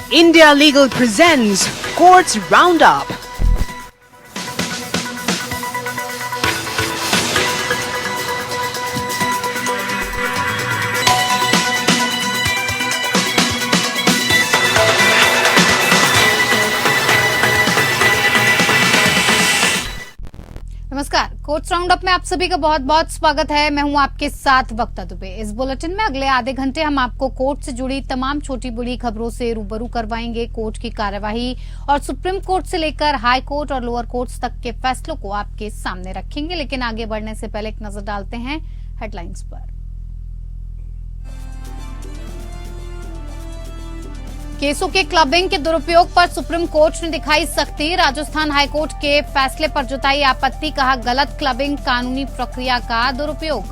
India Legal presents Courts Roundup. नमस्कार, courts roundup में आप सभी का बहुत बहुत स्वागत है। मैं हूं आपके साथ वक्ता दुबे। इस बुलेटिन में अगले आधे घंटे हम आपको कोर्ट से जुड़ी तमाम छोटी बड़ी खबरों से रूबरू करवाएंगे। कोर्ट की कार्यवाही और सुप्रीम कोर्ट से लेकर हाई कोर्ट और लोअर कोर्ट्स तक के फैसलों को आपके सामने रखेंगे। लेकिन आगे बढ़ने से पहले एक नजर डालते हैं हेडलाइंस पर। केसों के क्लबिंग के दुरुपयोग पर सुप्रीम कोर्ट ने दिखाई सख्ती। राजस्थान हाईकोर्ट के फैसले पर जताई आपत्ति, कहा गलत क्लबिंग कानूनी प्रक्रिया का दुरुपयोग।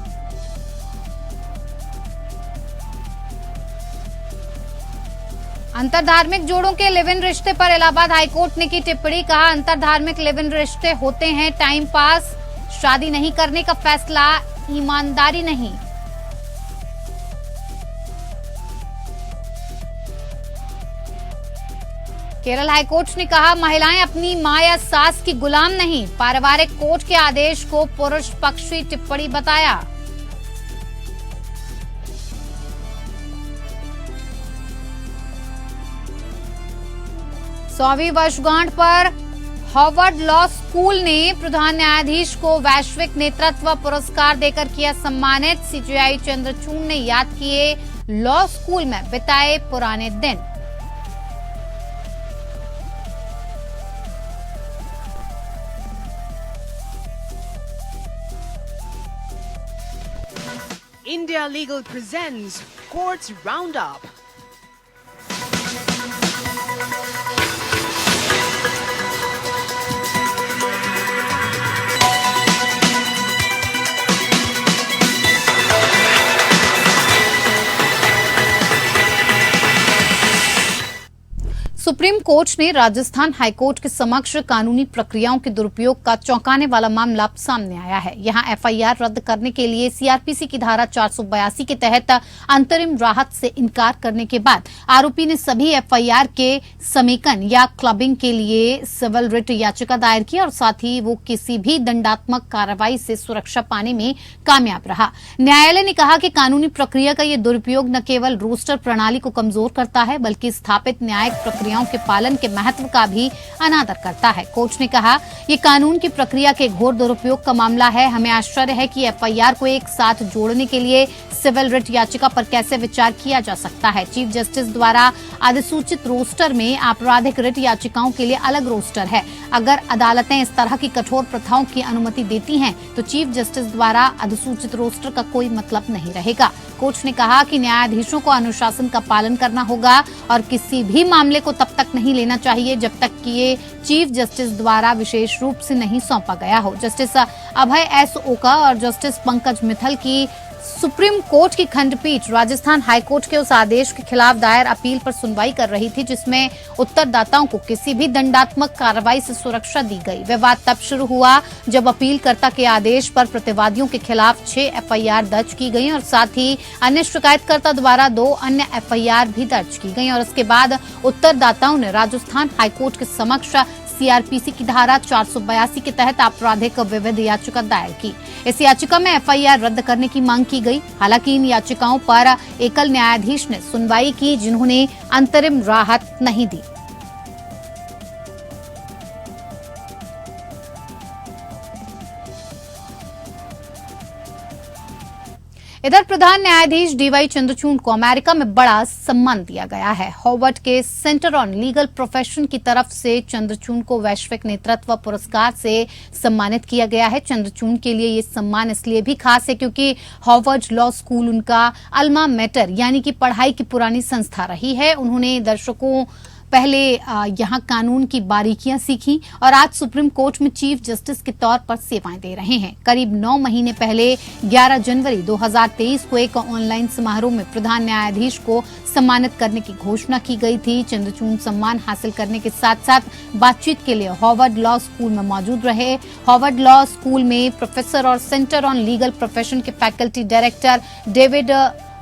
अंतरधार्मिक जोड़ों के लिव इन रिश्ते पर इलाहाबाद हाईकोर्ट ने की टिप्पणी, कहा अंतरधार्मिक लिव इन रिश्ते होते हैं टाइम पास, शादी नहीं करने का फैसला ईमानदारी नहीं। केरल हाईकोर्ट ने कहा महिलाएं अपनी मां या सास की गुलाम नहीं, पारिवारिक कोर्ट के आदेश को पुरुष पक्षी टिप्पणी बताया। सौवीं वर्षगांठ पर हार्वर्ड लॉ स्कूल ने प्रधान न्यायाधीश को वैश्विक नेतृत्व पुरस्कार देकर किया सम्मानित। सीजेआई चंद्रचूड़ ने याद किए लॉ स्कूल में बिताए पुराने दिन। India Legal presents Courts Roundup. Supreme court ने राजस्थान हाईकोर्ट के समक्ष कानूनी प्रक्रियाओं के दुरुपयोग का चौंकाने वाला मामला सामने आया है। यहां एफआईआर रद्द करने के लिए सीआरपीसी की धारा 482 के तहत अंतरिम राहत से इनकार करने के बाद आरोपी ने सभी एफआईआर के समेकन या क्लबिंग के लिए सिविल रिट याचिका दायर की और साथ ही वो किसी भी दंडात्मक कार्रवाई से सुरक्षा पाने में कामयाब रहा। न्यायालय ने कहा कि कानूनी प्रक्रिया का ये दुरुपयोग न केवल रोस्टर प्रणाली को कमजोर करता है बल्कि स्थापित न्यायिक प्रक्रिया के पालन के महत्व का भी अनादर करता है। कोर्ट ने कहा ये कानून की प्रक्रिया के घोर दुरुपयोग का मामला है। हमें आश्चर्य है कि एफआईआर को एक साथ जोड़ने के लिए सिविल रिट याचिका पर कैसे विचार किया जा सकता है। चीफ जस्टिस द्वारा अधिसूचित रोस्टर में आपराधिक रिट याचिकाओं के लिए अलग रोस्टर है। अगर अदालतें इस तरह की कठोर प्रथाओं की अनुमति देती हैं तो चीफ जस्टिस द्वारा अधिसूचित रोस्टर का कोई मतलब नहीं रहेगा। कोर्ट ने कहा कि न्यायाधीशों को अनुशासन का पालन करना होगा और किसी भी मामले को तब तक नहीं लेना चाहिए जब तक कि ये चीफ जस्टिस द्वारा विशेष रूप से नहीं सौंपा गया हो। जस्टिस अभय एस ओका और जस्टिस पंकज मित्तल की सुप्रीम कोर्ट की खंडपीठ राजस्थान हाईकोर्ट के उस आदेश के खिलाफ दायर अपील पर सुनवाई कर रही थी जिसमें उत्तरदाताओं को किसी भी दंडात्मक कार्रवाई से सुरक्षा दी गई। विवाद तब शुरू हुआ जब अपीलकर्ता के आदेश पर प्रतिवादियों के खिलाफ 6 एफआईआर दर्ज की गई और साथ ही अन्य शिकायतकर्ता द्वारा 2 अन्य एफआईआर भी दर्ज की गई और उसके बाद उत्तरदाताओं ने राजस्थान हाईकोर्ट के समक्ष सीआरपीसी की धारा 482 के तहत आपराधिक विविध याचिका दायर की। इस याचिका में एफआईआर रद्द करने की मांग की गई। हालांकि इन याचिकाओं पर एकल न्यायाधीश ने सुनवाई की जिन्होंने अंतरिम राहत नहीं दी। इधर प्रधान न्यायाधीश डीवाई चंद्रचूड़ को अमेरिका में बड़ा सम्मान दिया गया है। हार्वर्ड के सेंटर ऑन लीगल प्रोफेशन की तरफ से चंद्रचूड़ को वैश्विक नेतृत्व पुरस्कार से सम्मानित किया गया है। चंद्रचूड़ के लिए ये सम्मान इसलिए भी खास है क्योंकि हार्वर्ड लॉ स्कूल उनका अल्मा मैटर यानी कि पढ़ाई की पुरानी संस्था रही है। उन्होंने दर्शकों पहले यहाँ कानून की बारीकियां सीखी और आज सुप्रीम कोर्ट में चीफ जस्टिस के तौर पर सेवाएं दे रहे हैं। करीब 9 महीने पहले 11 जनवरी 2023 को एक ऑनलाइन समारोह में प्रधान न्यायाधीश को सम्मानित करने की घोषणा की गई थी। चंद्रचूड़ सम्मान हासिल करने के साथ साथ बातचीत के लिए हार्वर्ड लॉ स्कूल में मौजूद रहे। हार्वर्ड लॉ स्कूल में प्रोफेसर और सेंटर ऑन लीगल प्रोफेशन के फैकल्टी डायरेक्टर डेविड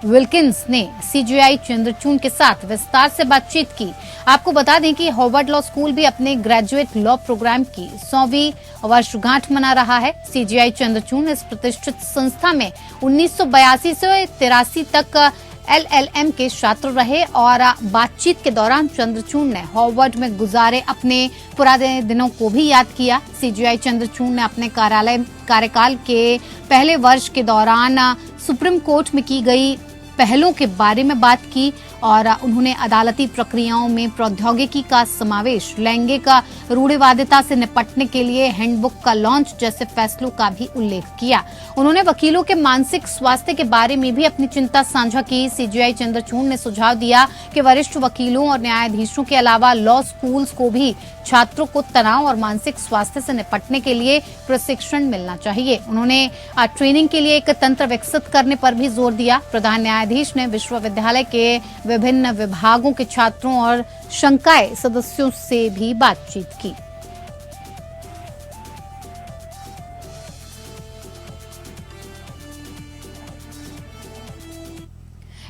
विल्किंस ने सीजेआई चंद्रचूड़ के साथ विस्तार से बातचीत की। आपको बता दें कि हार्वर्ड लॉ स्कूल भी अपने ग्रेजुएट लॉ प्रोग्राम की 100वीं वर्षगांठ मना रहा है। सीजेआई चंद्रचूड़ इस प्रतिष्ठित संस्था में 1982 से 83 तक LLM के छात्र रहे और बातचीत के दौरान चंद्रचूड़ ने हार्वर्ड में गुजारे अपने पुराने दिनों को भी याद किया। सीजेआई चंद्रचूड़ ने अपने कार्यकाल के पहले वर्ष के दौरान सुप्रीम कोर्ट में की गई पहलों के बारे में बात की और उन्होंने अदालती प्रक्रियाओं में प्रौद्योगिकी का समावेश, लैंगिक रूढ़िवादिता से निपटने के लिए हैंडबुक का लॉन्च जैसे फैसलों का भी उल्लेख किया। उन्होंने वकीलों के मानसिक स्वास्थ्य के बारे में भी अपनी चिंता साझा की। सीजेआई चंद्रचूड़ ने सुझाव दिया कि वरिष्ठ वकीलों और न्यायाधीशों के अलावा लॉ स्कूल्स को भी छात्रों को तनाव और मानसिक स्वास्थ्य से निपटने के लिए प्रशिक्षण मिलना चाहिए। उन्होंने ट्रेनिंग के लिए एक तंत्र विकसित करने पर भी जोर दिया। प्रधान न्यायाधीश ने विश्वविद्यालय के विभिन्न विभागों के छात्रों और संकाय सदस्यों से भी बातचीत की।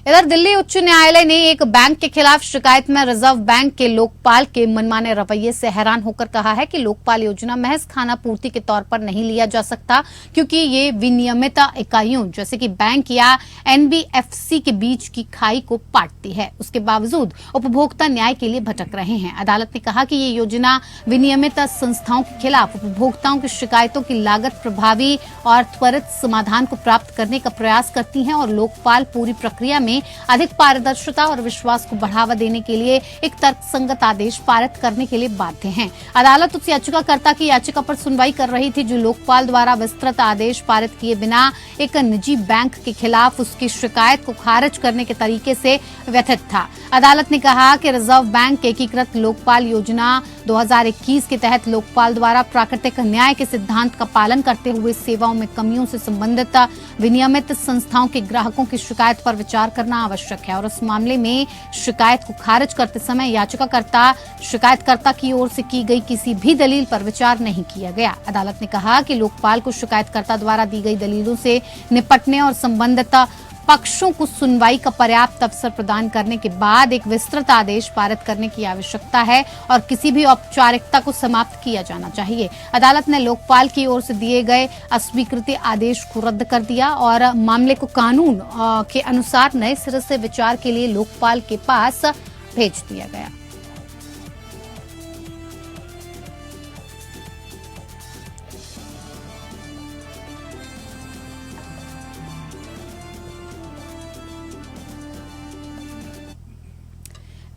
इधर दिल्ली उच्च न्यायालय ने एक बैंक के खिलाफ शिकायत में रिजर्व बैंक के लोकपाल के मनमाने रवैये से हैरान होकर कहा है कि लोकपाल योजना महज खाना पूर्ति के तौर पर नहीं लिया जा सकता, क्योंकि ये विनियमित इकाइयों जैसे कि बैंक या NBFC के बीच की खाई को पाटती है। उसके बावजूद उपभोक्ता न्याय के लिए भटक रहे हैं। अदालत ने कहा कि ये योजना विनियमित संस्थाओं के खिलाफ उपभोक्ताओं की शिकायतों की लागत प्रभावी और त्वरित समाधान को प्राप्त करने का प्रयास करती है और लोकपाल पूरी प्रक्रिया में अधिक पारदर्शिता और विश्वास को बढ़ावा देने के लिए एक तर्कसंगत आदेश पारित करने के लिए बाध्य हैं। अदालत उस याचिकाकर्ता की याचिका पर सुनवाई कर रही थी जो लोकपाल द्वारा विस्तृत आदेश पारित किए बिना एक निजी बैंक के खिलाफ उसकी शिकायत को खारिज करने के तरीके से व्यथित था। अदालत ने कहा कि रिजर्व बैंक एकीकृत लोकपाल योजना 2021 के तहत लोकपाल द्वारा प्राकृतिक न्याय के सिद्धांत का पालन करते हुए सेवाओं में कमियों से संबंधित विनियमित संस्थाओं के ग्राहकों की शिकायत पर विचार करना आवश्यक है और उस मामले में शिकायत को खारिज करते समय याचिकाकर्ता शिकायतकर्ता की ओर से की गई किसी भी दलील पर विचार नहीं किया गया। अदालत ने कहा कि लोकपाल को शिकायतकर्ता द्वारा दी गई दलीलों से निपटने और संबंधित पक्षों को सुनवाई का पर्याप्त अवसर प्रदान करने के बाद एक विस्तृत आदेश पारित करने की आवश्यकता है और किसी भी औपचारिकता को समाप्त किया जाना चाहिए। अदालत ने लोकपाल की ओर से दिए गए अस्वीकृति आदेश को रद्द कर दिया और मामले को कानून के अनुसार नए सिरे से विचार के लिए लोकपाल के पास भेज दिया गया।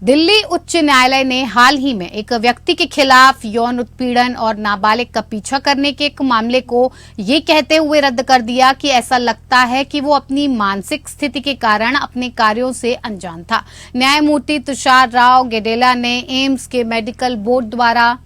दिल्ली उच्च न्यायालय ने हाल ही में एक व्यक्ति के खिलाफ यौन उत्पीड़न और नाबालिग का पीछा करने के एक मामले को ये कहते हुए रद्द कर दिया कि ऐसा लगता है कि वो अपनी मानसिक स्थिति के कारण अपने कार्यों से अनजान था। न्यायमूर्ति तुषार राव गेडेला ने एम्स के मेडिकल बोर्ड द्वारा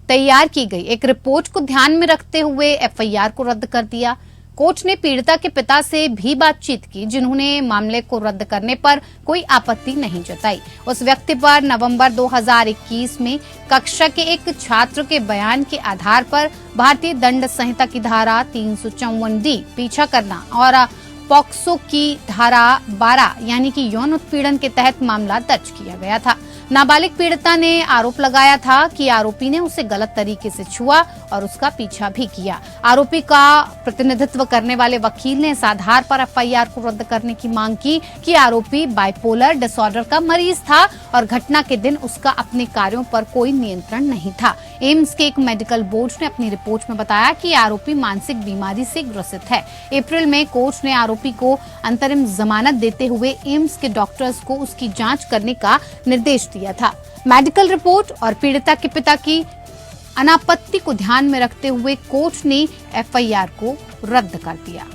तैयार की गई एक रिपोर्ट को ध्यान में रखते हुए FIR को रद्द कर दिया। कोर्ट ने पीड़िता के पिता से भी बातचीत की, जिन्होंने मामले को रद्द करने पर कोई आपत्ति नहीं जताई। उस व्यक्ति पर नवंबर 2021 में कक्षा के एक छात्र के बयान के आधार पर भारतीय दंड संहिता की धारा 354D पीछा करना और पॉक्सो की धारा 12 यानी कि यौन उत्पीड़न के तहत मामला दर्ज किया गया था। नाबालिग पीड़िता ने आरोप लगाया था कि आरोपी ने उसे गलत तरीके से छुआ और उसका पीछा भी किया। आरोपी का प्रतिनिधित्व करने वाले वकील ने इस आधार पर FIR को रद्द करने की मांग की कि आरोपी बाइपोलर डिसऑर्डर का मरीज था और घटना के दिन उसका अपने कार्यों पर कोई नियंत्रण नहीं था। एम्स के एक मेडिकल बोर्ड ने अपनी रिपोर्ट में बताया कि आरोपी मानसिक बीमारी से ग्रसित है। अप्रैल में कोर्ट ने आरोपी को अंतरिम जमानत देते हुए एम्स के डॉक्टर्स को उसकी जांच करने का निर्देश दिया था। मेडिकल रिपोर्ट और पीड़िता के पिता की अनापत्ति को ध्यान में रखते हुए कोर्ट ने FIR को रद्द कर दिया।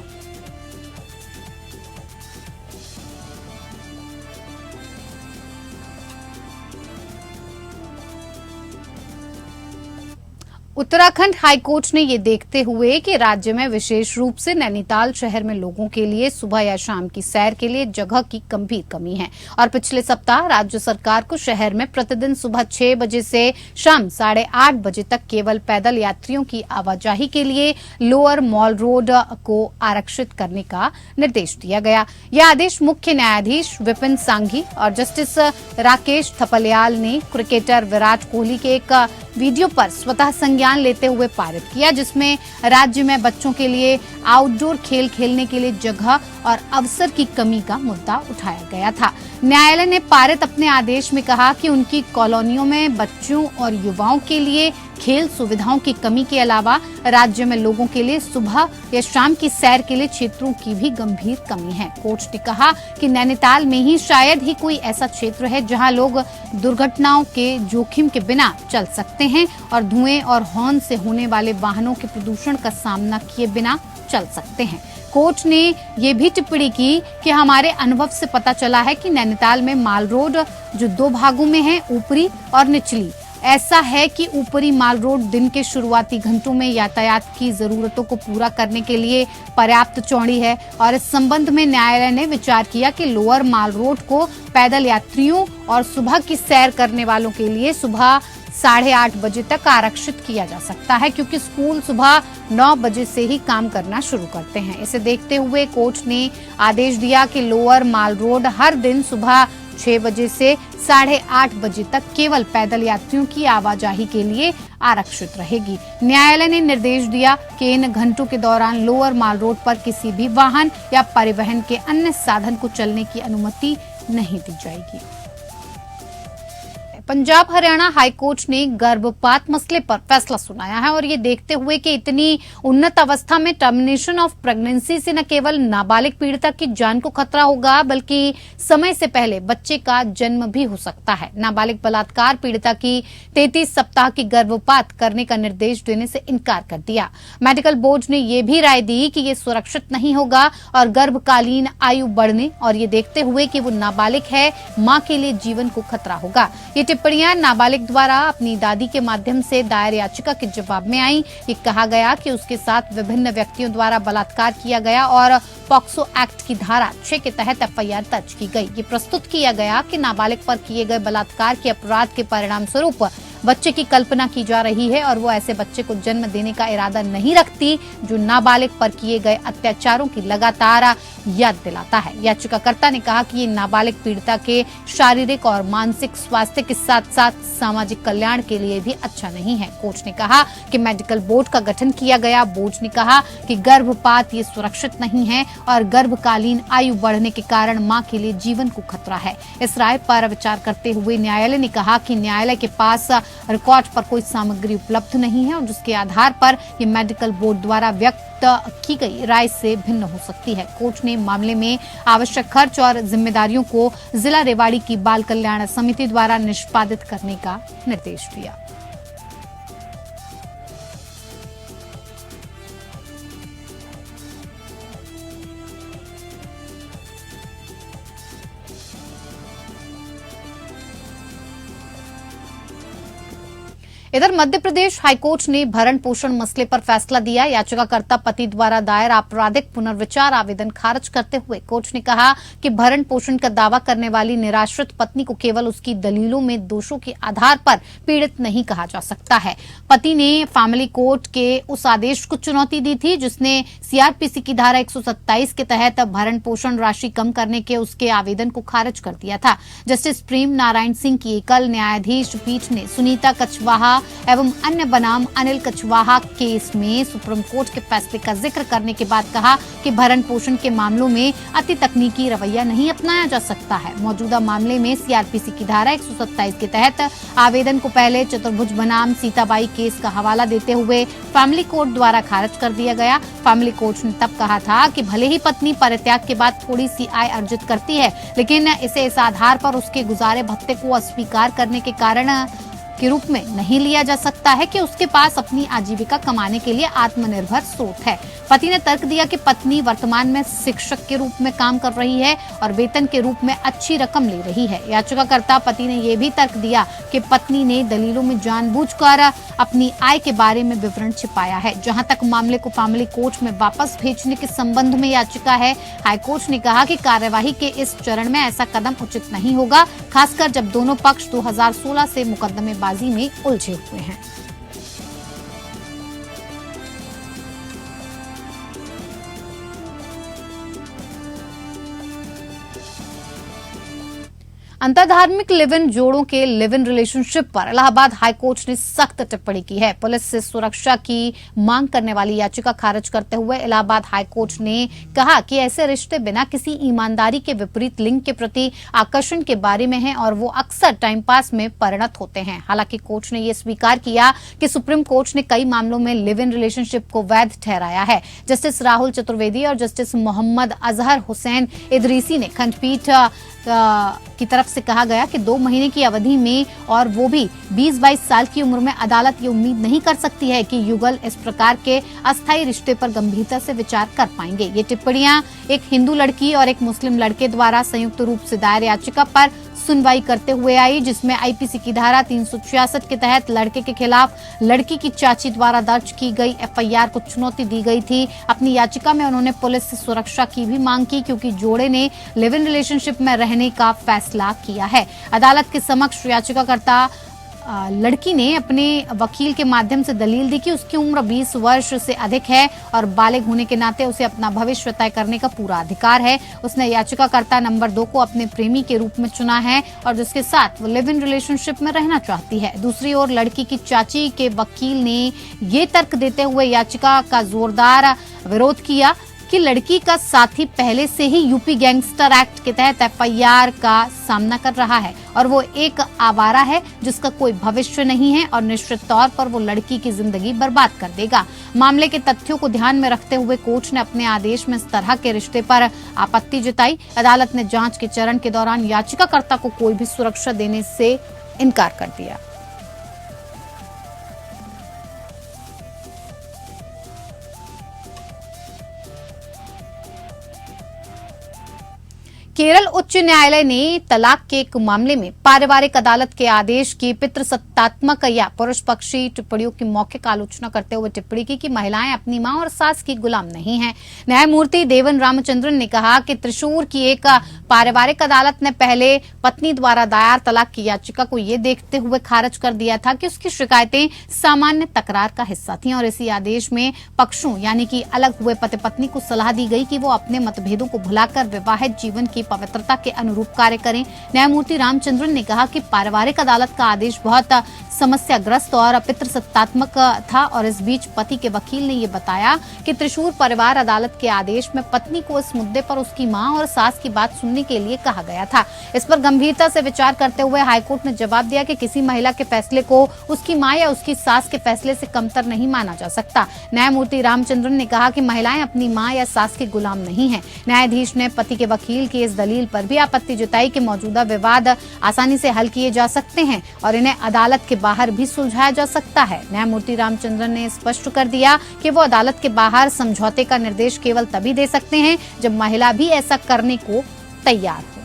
उत्तराखंड हाईकोर्ट ने ये देखते हुए कि राज्य में विशेष रूप से नैनीताल शहर में लोगों के लिए सुबह या शाम की सैर के लिए जगह की गंभीर कमी है और पिछले सप्ताह राज्य सरकार को शहर में प्रतिदिन सुबह 6 बजे से शाम 8:30 बजे तक केवल पैदल यात्रियों की आवाजाही के लिए लोअर मॉल रोड को आरक्षित करने का निर्देश दिया गया। यह आदेश मुख्य न्यायाधीश विपिन सांघी और जस्टिस राकेश थपलियाल ने क्रिकेटर विराट कोहली के एक वीडियो पर स्वतः संज्ञान लेते हुए पारित किया, जिसमें राज्य में बच्चों के लिए आउटडोर खेल खेलने के लिए जगह और अवसर की कमी का मुद्दा उठाया गया था। न्यायालय ने पारित अपने आदेश में कहा कि उनकी कॉलोनियों में बच्चों और युवाओं के लिए खेल सुविधाओं की कमी के अलावा राज्य में लोगों के लिए सुबह या शाम की सैर के लिए क्षेत्रों की भी गंभीर कमी है। कोर्ट ने कहा कि नैनीताल में ही शायद ही कोई ऐसा क्षेत्र है जहां लोग दुर्घटनाओं के जोखिम के बिना चल सकते हैं और धुएं और हॉर्न से होने वाले वाहनों के प्रदूषण का सामना किए बिना चल सकते हैं। कोर्ट ने ये भी टिप्पणी की कि हमारे अनुभव से पता चला है कि नैनीताल में माल रोड जो 2 भागों में है, ऊपरी और निचली, ऐसा है कि ऊपरी माल रोड दिन के शुरुआती घंटों में यातायात की जरूरतों को पूरा करने के लिए पर्याप्त चौड़ी है और इस संबंध में न्यायालय ने विचार किया कि लोअर माल रोड को पैदल यात्रियों और सुबह की सैर करने वालों के लिए सुबह 8:30 बजे तक आरक्षित किया जा सकता है, क्योंकि स्कूल सुबह 9 बजे से ही काम करना शुरू करते हैं। इसे देखते हुए कोर्ट ने आदेश दिया कि लोअर माल रोड हर दिन सुबह 6 बजे से 8:30 बजे तक केवल पैदल यात्रियों की आवाजाही के लिए आरक्षित रहेगी। न्यायालय ने निर्देश दिया कि इन घंटों के दौरान लोअर माल रोड पर किसी भी वाहन या परिवहन के अन्य साधन को चलने की अनुमति नहीं दी जाएगी। पंजाब हरियाणा हाईकोर्ट ने गर्भपात मसले पर फैसला सुनाया है और ये देखते हुए कि इतनी उन्नत अवस्था में टर्मिनेशन ऑफ प्रेगनेंसी से न केवल नाबालिग पीड़िता की जान को खतरा होगा, बल्कि समय से पहले बच्चे का जन्म भी हो सकता है। नाबालिग बलात्कार पीड़िता की 33 सप्ताह की गर्भपात करने का निर्देश देने से इनकार कर दिया। मेडिकल बोर्ड ने यह भी राय दी कि ये सुरक्षित नहीं होगा और गर्भकालीन आयु बढ़ने और ये देखते हुए कि वो नाबालिग है, मां के लिए जीवन को खतरा होगा। ये टिप्पणियां नाबालिग द्वारा अपनी दादी के माध्यम से दायर याचिका के जवाब में आई। ये कहा गया कि उसके साथ विभिन्न व्यक्तियों द्वारा बलात्कार किया गया और पॉक्सो एक्ट की धारा 6 के तहत एफआईआर दर्ज की गई। ये प्रस्तुत किया गया कि नाबालिग पर किए गए बलात्कार के अपराध के परिणाम स्वरूप बच्चे की कल्पना की जा रही है और वो ऐसे बच्चे को जन्म देने का इरादा नहीं रखती जो नाबालिग पर किए गए अत्याचारों की लगातार याद दिलाता है। याचिकाकर्ता ने कहा कि ये नाबालिग पीड़िता के शारीरिक और मानसिक स्वास्थ्य के साथ साथ सामाजिक कल्याण के लिए भी अच्छा नहीं है। कोर्ट ने कहा कि मेडिकल बोर्ड का गठन किया गया। बोर्ड ने कहा कि गर्भपात ये सुरक्षित नहीं है और गर्भकालीन आयु बढ़ने के कारण मां के लिए जीवन को खतरा है। इस राय पर विचार करते हुए न्यायालय ने कहा कि न्यायालय के पास रिकॉर्ड पर कोई सामग्री उपलब्ध नहीं है और जिसके आधार पर ये मेडिकल बोर्ड द्वारा व्यक्त की गई राय से भिन्न हो सकती है। कोर्ट ने मामले में आवश्यक खर्च और जिम्मेदारियों को जिला रेवाड़ी की बाल कल्याण समिति द्वारा निष्पादित करने का निर्देश दिया। इधर मध्य प्रदेश हाईकोर्ट ने भरण पोषण मसले पर फैसला दिया। याचिकाकर्ता पति द्वारा दायर आपराधिक पुनर्विचार आवेदन खारिज करते हुए कोर्ट ने कहा कि भरण पोषण का दावा करने वाली निराश्रित पत्नी को केवल उसकी दलीलों में दोषों के आधार पर पीड़ित नहीं कहा जा सकता है। पति ने फैमिली कोर्ट के उस आदेश को चुनौती दी थी जिसने सीआरपीसी की धारा 127 के तहत भरण पोषण राशि कम करने के उसके आवेदन को खारिज कर दिया था। जस्टिस प्रेम नारायण सिंह की एकल न्यायाधीश पीठ ने सुनीता कछवाहा एवं अन्य बनाम अनिल कछवाहा केस में सुप्रीम कोर्ट के फैसले का जिक्र करने के बाद कहा कि भरण पोषण के मामलों में अति तकनीकी रवैया नहीं अपनाया जा सकता है। मौजूदा मामले में सीआरपीसी की धारा 127 के तहत आवेदन को पहले चतुर्भुज बनाम सीताबाई केस का हवाला देते हुए फैमिली कोर्ट द्वारा खारिज कर दिया गया। फैमिली कोर्ट ने तब कहा था कि भले ही पत्नी परित्याग के बाद थोड़ी सी आय अर्जित करती है, लेकिन इसे इस आधार पर उसके गुजारे भत्ते को अस्वीकार करने के कारण के रूप में नहीं लिया जा सकता है कि उसके पास अपनी आजीविका कमाने के लिए आत्मनिर्भर स्रोत है। पति ने तर्क दिया कि पत्नी वर्तमान में शिक्षक के रूप में काम कर रही है और वेतन के रूप में अच्छी रकम ले रही है। याचिकाकर्ता पति ने यह भी तर्क दिया कि पत्नी ने दलीलों में जानबूझकर अपनी आय के बारे में विवरण छिपाया है। जहां तक मामले को फैमिली कोर्ट में वापस भेजने के संबंध में याचिका है, हाईकोर्ट ने कहा कि कार्यवाही के इस चरण में ऐसा कदम उचित नहीं होगा, खासकर जब दोनों पक्ष 2016 से मुकदमेबाजी में उलझे हुए हैं। अंतरधार्मिक लिव इन जोड़ों के लिव इन रिलेशनशिप पर इलाहाबाद हाईकोर्ट ने सख्त टिप्पणी की है। पुलिस से सुरक्षा की मांग करने वाली याचिका खारिज करते हुए इलाहाबाद हाईकोर्ट ने कहा कि ऐसे रिश्ते बिना किसी ईमानदारी के विपरीत लिंग के प्रति आकर्षण के बारे में हैं और वो अक्सर टाइम पास में परिणत होते हैं। हालांकि कोर्ट ने यह स्वीकार किया कि सुप्रीम कोर्ट ने कई मामलों में लिव इन रिलेशनशिप को वैध ठहराया है। जस्टिस राहुल चतुर्वेदी और जस्टिस मोहम्मद अजहर हुसैन इदरीसी ने खंडपीठ की तरफ से कहा गया कि 2 महीने की अवधि में और वो भी 20-22 साल की उम्र में अदालत ये उम्मीद नहीं कर सकती है कि युगल इस प्रकार के अस्थायी रिश्ते पर गंभीरता से विचार कर पाएंगे। ये टिप्पणियां एक हिंदू लड़की और एक मुस्लिम लड़के द्वारा संयुक्त रूप से दायर याचिका पर सुनवाई करते हुए आई, जिसमें आईपीसी की धारा 366 के तहत लड़के के खिलाफ लड़की की चाची द्वारा दर्ज की गई एफआईआर को चुनौती दी गई थी। अपनी याचिका में उन्होंने पुलिस से सुरक्षा की भी मांग की, क्योंकि जोड़े ने लिव इन रिलेशनशिप में रहने का फैसला किया है। अदालत के समक्ष याचिकाकर्ता लड़की ने अपने वकील के माध्यम से दलील दी कि उसकी उम्र 20 वर्ष से अधिक है और बालिग होने के नाते उसे अपना भविष्य तय करने का पूरा अधिकार है। उसने याचिकाकर्ता नंबर 2 को अपने प्रेमी के रूप में चुना है और जिसके साथ वो लिव इन रिलेशनशिप में रहना चाहती है। दूसरी ओर लड़की की चाची के वकील ने ये तर्क देते हुए याचिका का जोरदार विरोध किया कि लड़की का साथी पहले से ही यूपी गैंगस्टर एक्ट के तहत एफआईआर का सामना कर रहा है और वो एक आवारा है जिसका कोई भविष्य नहीं है और निश्चित तौर पर वो लड़की की जिंदगी बर्बाद कर देगा। मामले के तथ्यों को ध्यान में रखते हुए कोर्ट ने अपने आदेश में इस तरह के रिश्ते पर आपत्ति जताई। अदालत ने जांच के चरण के दौरान याचिकाकर्ता को कोई भी सुरक्षा देने से इनकार कर दिया। केरल उच्च न्यायालय ने तलाक के एक मामले में पारिवारिक अदालत के आदेश की पितृसत्तात्मक या पुरुष पक्षी टिप्पणियों की मौखिक आलोचना करते हुए टिप्पणी की कि महिलाएं अपनी मां और सास की गुलाम नहीं हैं। न्यायमूर्ति देवन रामचंद्रन ने कहा कि त्रिशूर की एक पारिवारिक अदालत ने पहले पत्नी द्वारा दायर तलाक की याचिका को ये देखते हुए खारिज कर दिया था कि उसकी शिकायतें सामान्य तकरार का हिस्सा थीं और इसी आदेश में पक्षों यानी कि अलग हुए पति पत्नी को सलाह दी गई कि वो अपने मतभेदों को भुलाकर विवाहित जीवन की पवित्रता के अनुरूप कार्य करें। न्यायमूर्ति रामचंद्रन ने कहा कि पारिवारिक अदालत का आदेश बहुत समस्याग्रस्त और पितृसत्तात्मक था और इस बीच पति के वकील ने यह बताया कि त्रिशूर परिवार अदालत के आदेश में पत्नी को इस मुद्दे पर उसकी मां और सास की बात सुनने के लिए कहा गया था। इस पर गंभीरता से विचार करते हुए हाईकोर्ट ने जवाब दिया कि किसी महिला के फैसले को उसकी मां या उसकी सास के फैसले से कमतर नहीं माना जा सकता। न्यायमूर्ति रामचंद्रन ने कहा कि महिलाएं अपनी मां या सास के गुलाम नहीं है। न्यायाधीश ने पति के वकील की इस दलील पर भी आपत्ति जताई कि मौजूदा विवाद आसानी से हल किए जा सकते हैं और इन्हें अदालत के बाहर भी सुलझाया जा सकता है। न्यायमूर्ति रामचंद्रन ने स्पष्ट कर दिया कि वो अदालत के बाहर समझौते का निर्देश केवल तभी दे सकते हैं जब महिला भी ऐसा करने को तैयार हो।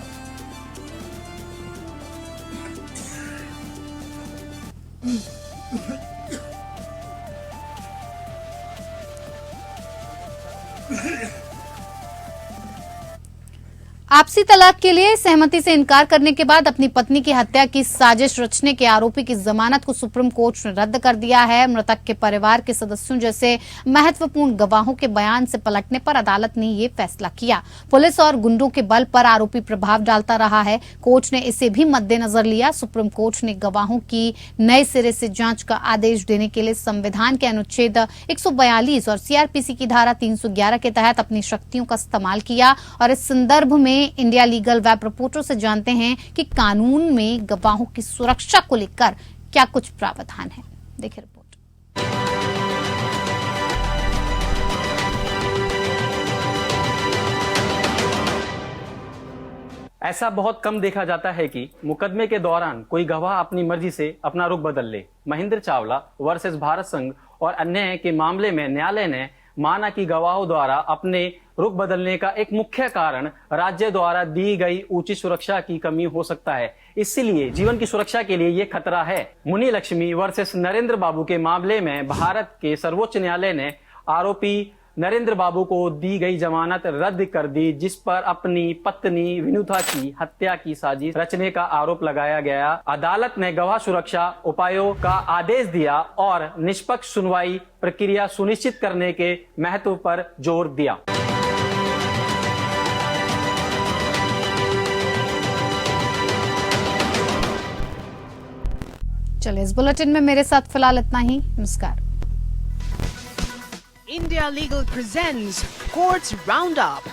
आपसी तलाक के लिए सहमति से इनकार करने के बाद अपनी पत्नी की हत्या की साजिश रचने के आरोपी की जमानत को सुप्रीम कोर्ट ने रद्द कर दिया है। मृतक के परिवार के सदस्यों जैसे महत्वपूर्ण गवाहों के बयान से पलटने पर अदालत ने ये फैसला किया। पुलिस और गुंडों के बल पर आरोपी प्रभाव डालता रहा है। कोर्ट ने इसे भी मद्देनजर लिया। सुप्रीम कोर्ट ने गवाहों की नए सिरे से जांच का आदेश देने के लिए संविधान के अनुच्छेद 142 और सीआरपीसी की धारा 311 के तहत अपनी शक्तियों का इस्तेमाल किया और इस संदर्भ में इंडिया लीगल वेब रिपोर्टर से जानते हैं कि कानून में गवाहों की सुरक्षा को लेकर क्या कुछ प्रावधान है। देखिए रिपोर्ट। ऐसा बहुत कम देखा जाता है कि मुकदमे के दौरान कोई गवाह अपनी मर्जी से अपना रुख बदल ले। महेंद्र चावला वर्सेस भारत संघ और अन्य के मामले में न्यायालय ने माना कि गवाहों द्वारा अपने रुख बदलने का एक मुख्य कारण राज्य द्वारा दी गई उचित सुरक्षा की कमी हो सकता है। इसलिए जीवन की सुरक्षा के लिए ये खतरा है। मुनि लक्ष्मी वर्सेस नरेंद्र बाबू के मामले में भारत के सर्वोच्च न्यायालय ने आरोपी नरेंद्र बाबू को दी गई जमानत रद्द कर दी, जिस पर अपनी पत्नी विनुता की हत्या की साजिश रचने का आरोप लगाया गया। अदालत ने गवाह सुरक्षा उपायों का आदेश दिया और निष्पक्ष सुनवाई प्रक्रिया सुनिश्चित करने के महत्व पर जोर दिया। चलिए, इस बुलेटिन में मेरे साथ फिलहाल इतना ही। नमस्कार। India Legal presents Courts Roundup.